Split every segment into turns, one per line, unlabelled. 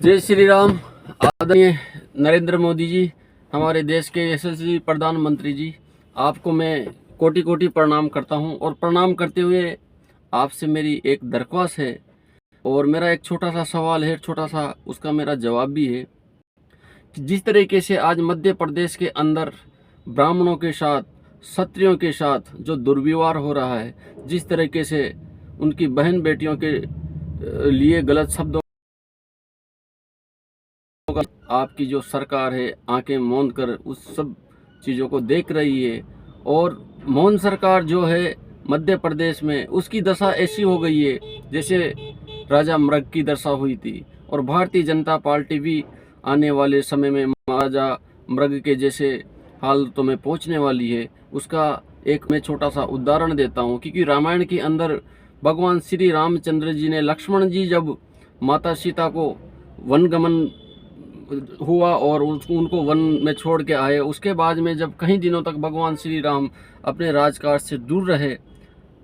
जय श्री राम। आदरणीय नरेंद्र मोदी जी, हमारे देश के यशस्वी प्रधानमंत्री जी, आपको मैं कोटि कोटि प्रणाम करता हूं। और प्रणाम करते हुए आपसे मेरी एक दरख्वास्त है और मेरा एक छोटा सा सवाल है, छोटा सा उसका मेरा जवाब भी है कि जिस तरीके से आज मध्य प्रदेश के अंदर ब्राह्मणों के साथ, क्षत्रियों के साथ जो दुर्व्यवहार हो रहा है, जिस तरीके से उनकी बहन बेटियों के लिए गलत शब्दों, आपकी जो सरकार है आंखें मौन कर उस सब चीज़ों को देख रही है। और मौन सरकार जो है मध्य प्रदेश में, उसकी दशा ऐसी हो गई है जैसे राजा मृग की दशा हुई थी। और भारतीय जनता पार्टी भी आने वाले समय में राजा मृग के जैसे हालतों में पहुंचने वाली है। उसका एक मैं छोटा सा उदाहरण देता हूं, क्योंकि रामायण के अंदर भगवान श्री रामचंद्र जी ने, लक्ष्मण जी जब माता सीता को वनगमन हुआ और उनको वन में छोड़ के आए, उसके बाद में जब कई दिनों तक भगवान श्री राम अपने राजकाज से दूर रहे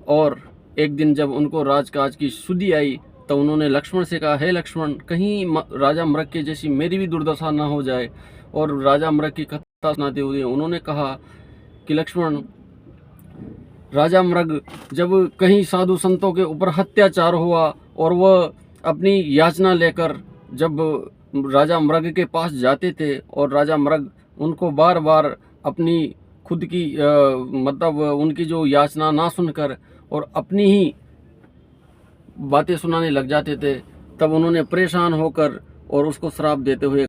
और एक दिन जब उनको राजकाज की सुधि आई तो उन्होंने लक्ष्मण से कहा, हे लक्ष्मण, कहीं राजा मृग के जैसी मेरी भी दुर्दशा ना हो जाए। और राजा मृग की कथा सुनाते हुए उन्होंने कहा कि लक्ष्मण, राजा मृग जब कहीं साधु संतों के ऊपर अत्याचार हुआ और वह अपनी याचना लेकर जब राजा मृग के पास जाते थे और राजा मृग उनको बार बार अपनी खुद की मतलब उनकी जो याचना ना सुनकर और अपनी ही बातें सुनाने लग जाते थे, तब उन्होंने परेशान होकर और उसको श्राप देते हुए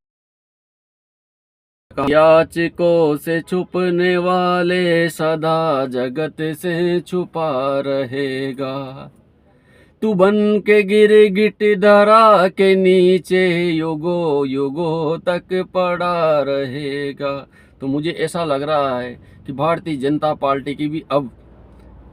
कहा, याचकों से छुपने वाले सदा जगत से छुपा रहेगा। तू बन के गिरगिट धरा के नीचे युगो युगो तक पड़ा रहेगा। तो मुझे ऐसा लग रहा है कि भारतीय जनता पार्टी की भी अब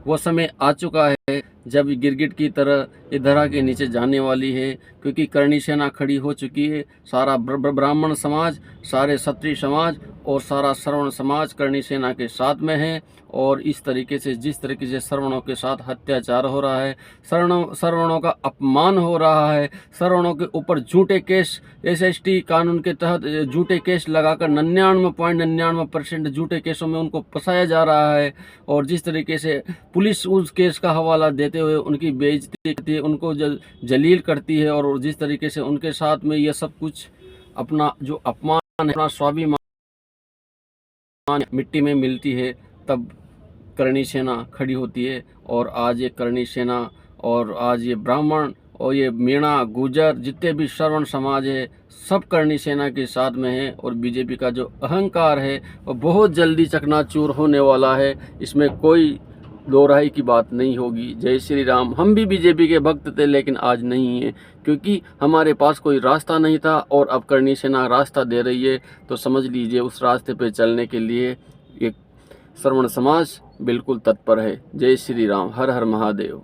वो समय आ चुका है जब गिरगिट की तरह ये धरा के नीचे जाने वाली है, क्योंकि करणी सेना खड़ी हो चुकी है। सारा ब्राह्मण समाज, सारे क्षत्रिय समाज और सारा श्रवण समाज करणी सेना के साथ में है। और इस तरीके से, जिस तरीके से श्रवणों के साथ अत्याचार हो रहा है, श्रवणों का अपमान हो रहा है, श्रवणों के ऊपर झूठे केस, SST कानून के तहत झूठे केस लगाकर 99.99% झूठे केसों में उनको फंसाया जा रहा है। और जिस तरीके से पुलिस उस केस का हवाला देते हुए उनकी बेइज्जती करती है, उनको जलील करती है, और जिस तरीके से उनके साथ में ये सब कुछ अपना जो अपमान है, अपना स्वाभिमान मिट्टी में मिलती है, तब करणी सेना खड़ी होती है। और आज ये करणी सेना और आज ये ब्राह्मण और ये मीणा, गुजर, जितने भी श्रवण समाज है, सब करणी सेना के साथ में है। और बीजेपी का जो अहंकार है वो बहुत जल्दी चकनाचूर होने वाला है, इसमें कोई दो राय की बात नहीं होगी। जय श्री राम। हम भी बीजेपी के भक्त थे, लेकिन आज नहीं है, क्योंकि हमारे पास कोई रास्ता नहीं था और अब करणी सेना रास्ता दे रही है। तो समझ लीजिए उस रास्ते पे चलने के लिए एक श्रवण समाज बिल्कुल तत्पर है। जय श्री राम। हर हर महादेव।